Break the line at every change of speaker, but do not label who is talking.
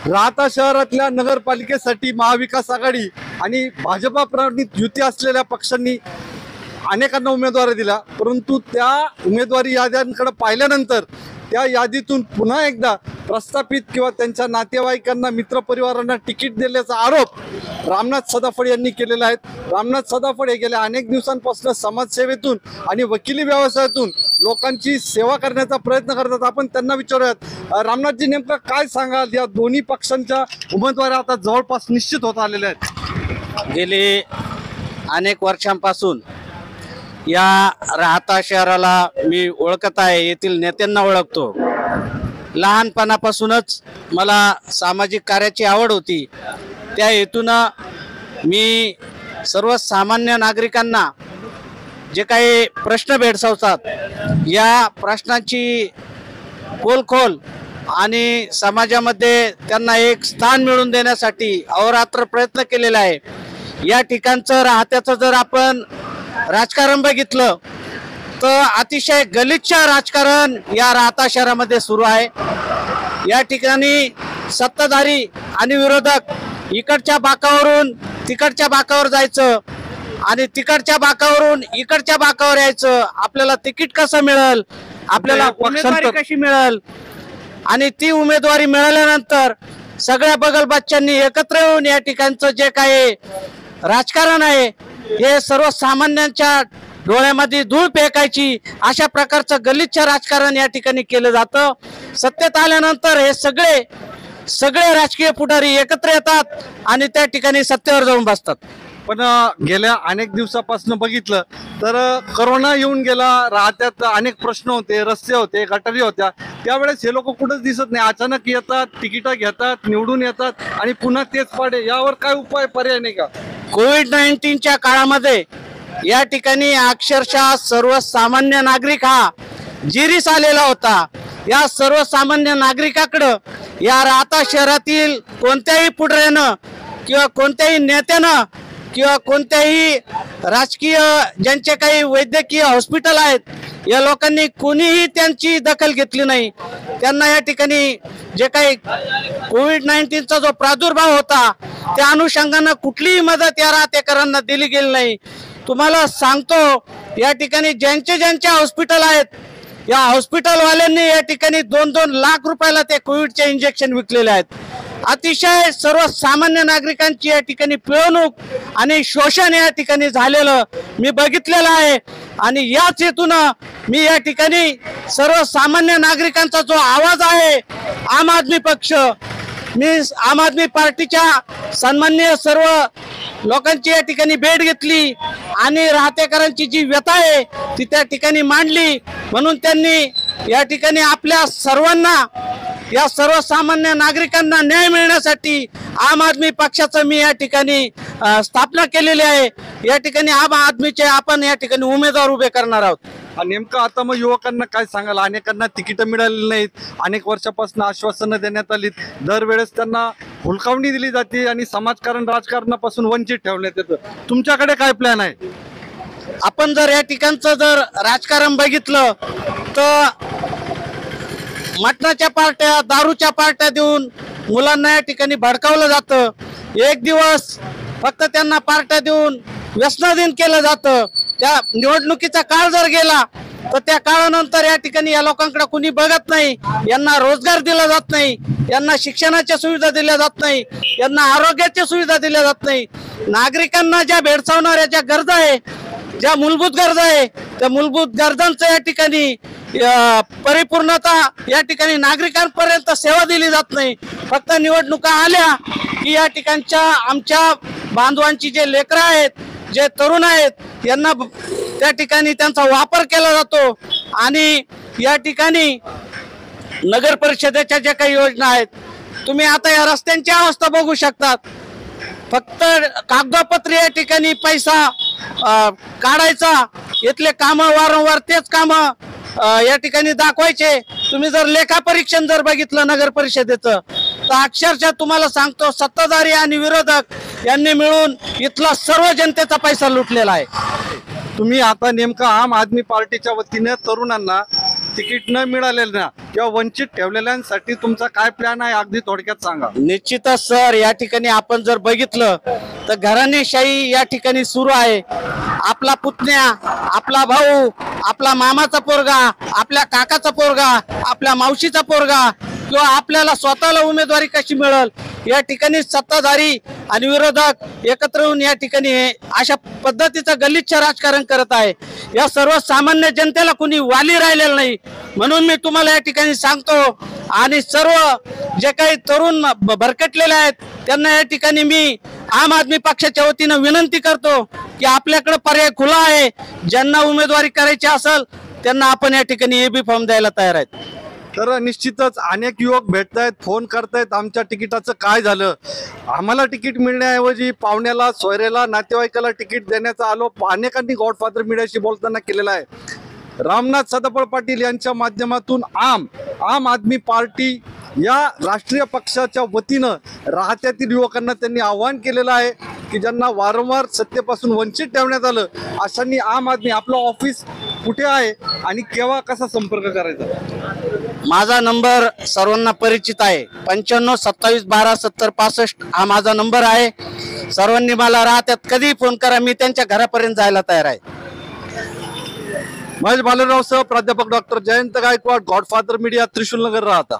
राहता शहरातल्या नगरपालिकेसाठी महाविकास आघाडी आणि भाजपा प्रणित युती असलेल्या पक्षांनी अनेकांना उमेदवारी दिला, परंतु त्या उमेदवारी याद्यांकडे पाहिल्यानंतर त्या यादीतून पुन्हा एकदा प्रस्थापित किंवा त्यांच्या नातेवाईकांना मित्रपरिवारांना तिकीट दिल्याचा आरोप रामनाथ सदाफळे यांनी केलेला आहे। रामनाथ सदाफळे गेल्या अनेक दिवसांपासून समाजसेवेतून आणि वकिली व्यवसायातून लोकांची सेवा करण्याचा प्रयत्न करतात। आपण त्यांना विचारूयात, रामनाथजी नेमकं काय सांगाल, या दोन्ही पक्षांच्या उमेदवारी आता जवळपास निश्चित होत आलेल्या आहेत।
गेले अनेक वर्षांपासून या राहता शहराला मी ओळखत आहे, येथील नेत्यांना ओळखतो। लहानपणापासूनच मला सामाजिक कार्याची आवड होती। त्या हेतूनं मी सर्वसामान्य नागरिकांना जे काही प्रश्न भेडसावतात या प्रश्नांची खोल आणि समाजामध्ये त्यांना एक स्थान मिळवून देण्यासाठी अहोरात्र प्रयत्न केलेला आहे। या ठिकाणचं राहत्याचं जर आपण राजकारण बघितलं तर अतिशय गलिच्छ राजकारण या राहता शहरामध्ये सुरू आहे। या ठिकाणी सत्ताधारी आणि विरोधक इकडच्या बाकावरून तिकडच्या बाकावर जायचं आणि तिकडच्या बाकावरून इकडच्या बाकावर यायचं। आपल्याला तिकीट कसं मिळेल, आपल्याला उमेदवारी कशी मिळेल, आणि ती उमेदवारी मिळाल्यानंतर सगळ्या बगलबच्च्यांनी एकत्र येऊन या ठिकाणचं जे काही राजकारण आहे हे सर्वसामान्यांच्या डोळ्यामध्ये धूळ फेकायची अशा प्रकारचं गलिच्छ राजकारण या ठिकाणी केलं जातं। सत्तेत आल्यानंतर हे सगळे राजकीय पुढारी एकत्र येतात आणि त्या ठिकाणी सत्तेवर जाऊन बसतात।
पण गेल्या अनेक दिवसापासून बघितलं तर कोरोना येऊन गेला, राहत्यात अनेक प्रश्न होते, रस्ते होते, गटारी होत्या, त्यावेळेस हे लोक कुठंच दिसत नाही। अचानक येतात, तिकीट घेतात, निवडून येतात आणि पुन्हा तेच पाडे। यावर काय उपाय, पर्याय नाही का?
कोविड-19च्या काळामध्ये या ठिकाणी अक्षरशः सर्वसामान्य नागरिक हा जिरीस आलेला होता। या सर्वसामान्य नागरिकाकडं या राहता शहरातील कोणत्याही पुढाऱ्यानं किंवा कोणत्याही नेत्यानं किंवा कोणत्याही राजकीय ज्यांचे काही वैद्यकीय हॉस्पिटल आहेत या लोकांनी कोणीही त्यांची दखल घेतली नाही। त्यांना या ठिकाणी जे काही कोविड-19चा जो प्रादुर्भाव होता त्या अनुषंगानं कुठलीही मदत या राहतेकरांना दिली गेली नाही। तुम्हाला सांगतो, या ठिकाणी ज्यांचे हॉस्पिटल आहेत या हॉस्पिटलवाल्यांनी या ठिकाणी 2-2 लाख रुपयाला ते कोविडचे इंजेक्शन विकलेले आहेत। अतिशय सर्वसामान्य नागरिकांची या ठिकाणी पिळवणूक आणि शोषण या ठिकाणी झालेलं मी बघितलेलं आहे। आणि याच हेतूनं मी या ठिकाणी सर्वसामान्य नागरिकांचा जो आवाज आहे आम आदमी पक्ष, मी आम आदमी पार्टीच्या सन्माननीय सर्व लोकांची या ठिकाणी भेट घेतली आणि राहतेकरांची जी व्यथा आहे ती त्या ठिकाणी मांडली। म्हणून त्यांनी या ठिकाणी आपल्या सर्वांना, या सर्वसामान्य नागरिकांना न्याय मिळण्यासाठी आम आदमी पक्षाचं मी या ठिकाणी स्थापना केलेली आहे। या ठिकाणी आम आदमीचे आपण या ठिकाणी उमेदवार उभे करणार आहोत।
नेमकं आता मग युवकांना काय सांगाल? अनेकांना तिकीट मिळालेली नाहीत, अनेक वर्षापासून आश्वासनं देण्यात आली, दरवेळेस त्यांना हुलकावणी दिली जाते आणि समाजकारण राजकारणापासून वंचित ठेवण्यात येतं। तुमच्याकडे काय प्लॅन आहे?
आपण जर या ठिकाणचं जर राजकारण बघितलं तर मटणाच्या पार्ट्या, दारूच्या पार्ट्या देऊन मुलांना या ठिकाणी भडकावलं जातं। एक दिवस फक्त त्यांना पार्ट्या देऊन व्यसनाधीन केलं जातं। त्या निवडणुकीचा काळ जर गेला तर त्या काळानंतर या ठिकाणी या लोकांकडे कुणी बघत नाही, यांना रोजगार दिला जात नाही, यांना शिक्षणाच्या सुविधा दिल्या जात नाही, यांना आरोग्याच्या सुविधा दिल्या जात नाही। नागरिकांना ज्या भेडसावणाऱ्या ज्या गरजा आहे, ज्या मूलभूत गरजा आहे, त्या मूलभूत गरजांचं या ठिकाणी परिपूर्णता या ठिकाणी नागरिकांपर्यंत सेवा दिली जात नाही। फक्त निवडणुका आल्या की या ठिकाणच्या आमच्या बांधवांची जे लेकरं आहेत, जे तरुण आहेत, यांना त्या ठिकाणी त्यांचा वापर केला जातो। आणि या ठिकाणी नगर परिषदेच्या ज्या काही योजना आहेत, तुम्ही आता या रस्त्यांची अवस्था बघू शकतात। फक्त कागदोपत्री या ठिकाणी पैसा काढायचा, इथले कामं वारंवार तेच कामं या ठिकाणी दाखवायचे। तुम्ही जर लेखापरीक्षण जर बघितलं नगर परिषदेचं तर अक्षरशः तुम्हाला सांगतो, सत्ताधारी आणि विरोधक यांनी मिळून इथला सर्व जनतेचा पैसा लुटलेला आहे।
तुम्ही आता नेमका आम आदमी पार्टीच्या वतीने तरुणांना तिकीट न मिळालेल्या किंवा वंचित ठेवलेल्यांसाठी तुमचा काय प्लॅन आहे, अगदी थोडक्यात सांगा.
निश्चितच सर, या ठिकाणी आपण जर बघितलं तर घराणेशाही या ठिकाणी सुरू आहे. आपला पुतण्या, आपला भाऊ, आपला मामाचा पोरगा, आपल्या काकाचा पोरगा, आपल्या मावशीचा पोरगा किंवा आपल्याला स्वतःला उमेदवारी कशी मिळेल, या ठिकाणी सत्ताधारी आणि विरोधक एकत्र येऊन या ठिकाणी हे अशा पद्धतीचं गलिच्छ राजकारण करत आहे. या सर्वसामान्य जनतेला कुणी वाली राहिलेलं नाही. म्हणून मी तुम्हाला या ठिकाणी सांगतो आणि सर्व जे काही तरुण भरकटलेले आहेत त्यांना या ठिकाणी मी आम आदमी पक्षाच्या वतीनं विनंती करतो की आपल्याकडे पर्याय खुला आहे. ज्यांना उमेदवारी करायची असेल त्यांना आपण या ठिकाणी एबी फॉर्म द्यायला तयार आहेत.
तर निश्चितच अनेक युवक भेटतायत, फोन करतायत, आमच्या तिकिटाचं काय झालं. आम्हाला तिकीट मिळण्याऐवजी पाहुण्याला, सोयऱ्याला, नातेवाईकाला तिकीट देण्याचा आरोप अनेकांनी गॉडफादर मीडियाशी बोलताना केलेला आहे. रामनाथ सदाफळ पाटील यांच्या माध्यमातून आम आदमी पार्टी या राष्ट्रीय पक्षाच्या वतीनं राहत्यातील युवकांना त्यांनी आवाहन केलेलं आहे की ज्यांना वारंवार सत्तेपासून वंचित ठेवण्यात आलं अशांनी आम आदमी, आपलं ऑफिस कुठे आहे आणि केव्हा कसा संपर्क करायचा.
माझा नंबर सर्वांना परिचित आहे, 95 27 12 70 65 हा माझा नंबर आहे. सर्वांनी मला राहत्यात कधी फोन करा, मी त्यांच्या घरापर्यंत जायला तयार आहे.
महेश भालेराव सह प्राध्यापक doctor Jayant Gaikwad, godfather media, Trishulnagar, राहता.